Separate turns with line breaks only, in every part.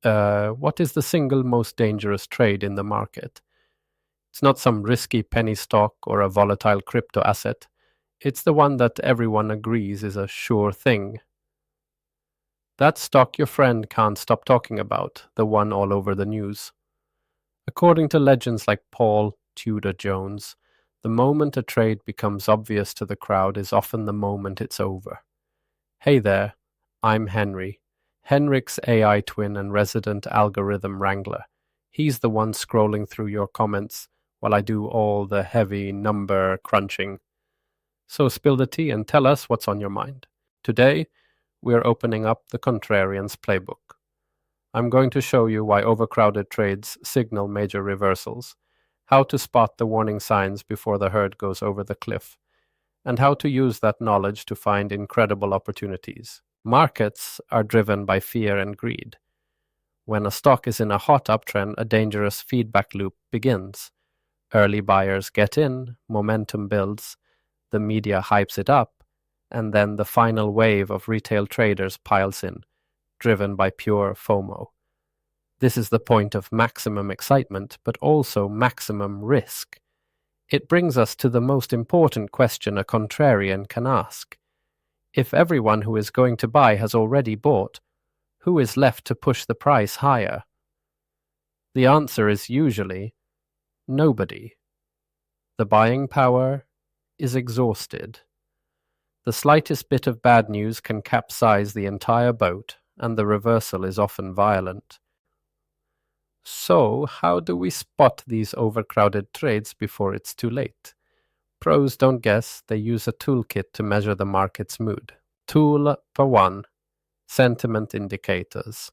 what is the single most dangerous trade in the market? It's not some risky penny stock or a volatile crypto asset. It's the one that everyone agrees is a sure thing. That stock your friend can't stop talking about, the one all over the news. According to legends like Paul Tudor Jones, the moment a trade becomes obvious to the crowd is often the moment it's over. Hey there, I'm Henry, Henrik's AI twin and resident algorithm wrangler. He's the one scrolling through your comments while I do all the heavy number crunching. So spill the tea and tell us what's on your mind. Today, we're opening up the Contrarian's Playbook. I'm going to show you why overcrowded trades signal major reversals, how to spot the warning signs before the herd goes over the cliff, and how to use that knowledge to find incredible opportunities. Markets are driven by fear and greed. When a stock is in a hot uptrend, a dangerous feedback loop begins. Early buyers get in, momentum builds, the media hypes it up, and then the final wave of retail traders piles in, driven by pure FOMO. This is the point of maximum excitement, but also maximum risk. It brings us to the most important question a contrarian can ask. If everyone who is going to buy has already bought, who is left to push the price higher? The answer is usually nobody. The buying power is exhausted. The slightest bit of bad news can capsize the entire boat, and the reversal is often violent. So, how do we spot these overcrowded trades before it's too late? Pros don't guess, they use a toolkit to measure the market's mood. Tool for 1. Sentiment indicators.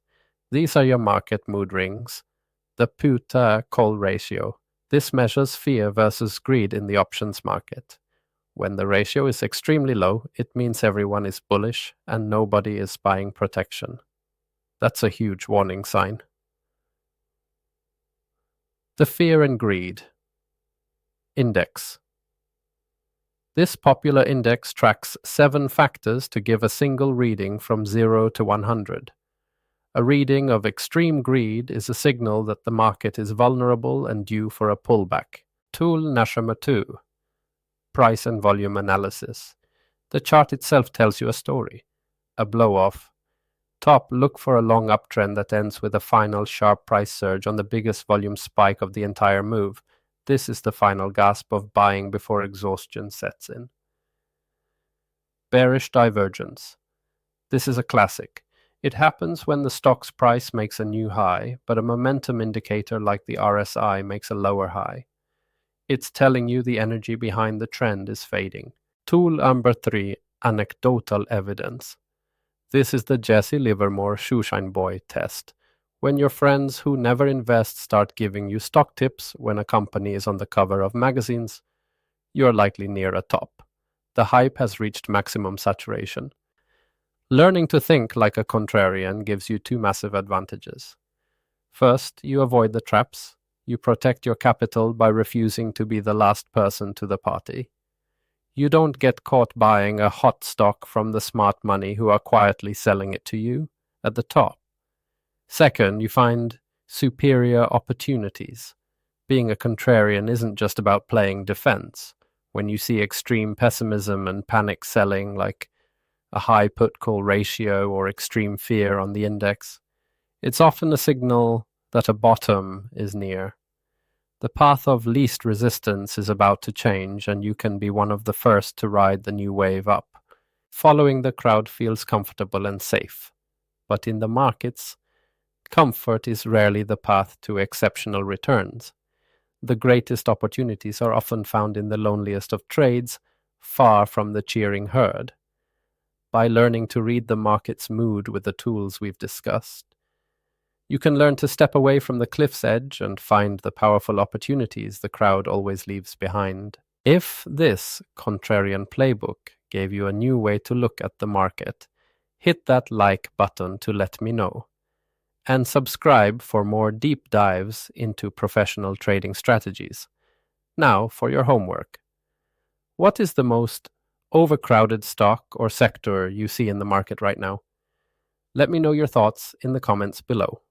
These are your market mood rings. The put-call ratio. This measures fear versus greed in the options market. When the ratio is extremely low, it means everyone is bullish and nobody is buying protection. That's a huge warning sign. The fear and greed index. This popular index tracks 7 factors to give a single reading from 0 to 100. A reading of extreme greed is a signal that the market is vulnerable and due for a pullback. Tool number 2. Price and volume analysis. The chart itself tells you a story. A blow-off. Top, look for a long uptrend that ends with a final sharp price surge on the biggest volume spike of the entire move. This is the final gasp of buying before exhaustion sets in. Bearish Divergence. This is a classic. It happens when the stock's price makes a new high, but a momentum indicator like the RSI makes a lower high. It's telling you the energy behind the trend is fading. Tool number 3, anecdotal evidence. This is the Jesse Livermore Shoeshine boy test. When your friends who never invest start giving you stock tips when a company is on the cover of magazines, you're likely near a top. The hype has reached maximum saturation. Learning to think like a contrarian gives you 2 massive advantages. First, you avoid the traps. You protect your capital by refusing to be the last person to the party. You don't get caught buying a hot stock from the smart money who are quietly selling it to you at the top. Second, you find superior opportunities. Being a contrarian isn't just about playing defense. When you see extreme pessimism and panic selling like a high put-call ratio or extreme fear on the index, it's often a signal that a bottom is near. The path of least resistance is about to change, and you can be one of the first to ride the new wave up. Following the crowd feels comfortable and safe, but in the markets, comfort is rarely the path to exceptional returns. The greatest opportunities are often found in the loneliest of trades, far from the cheering herd. By learning to read the market's mood with the tools we've discussed, you can learn to step away from the cliff's edge and find the powerful opportunities the crowd always leaves behind. If this contrarian playbook gave you a new way to look at the market, hit that like button to let me know. And subscribe for more deep dives into professional trading strategies. Now for your homework. What is the most overcrowded stock or sector you see in the market right now? Let me know your thoughts in the comments below.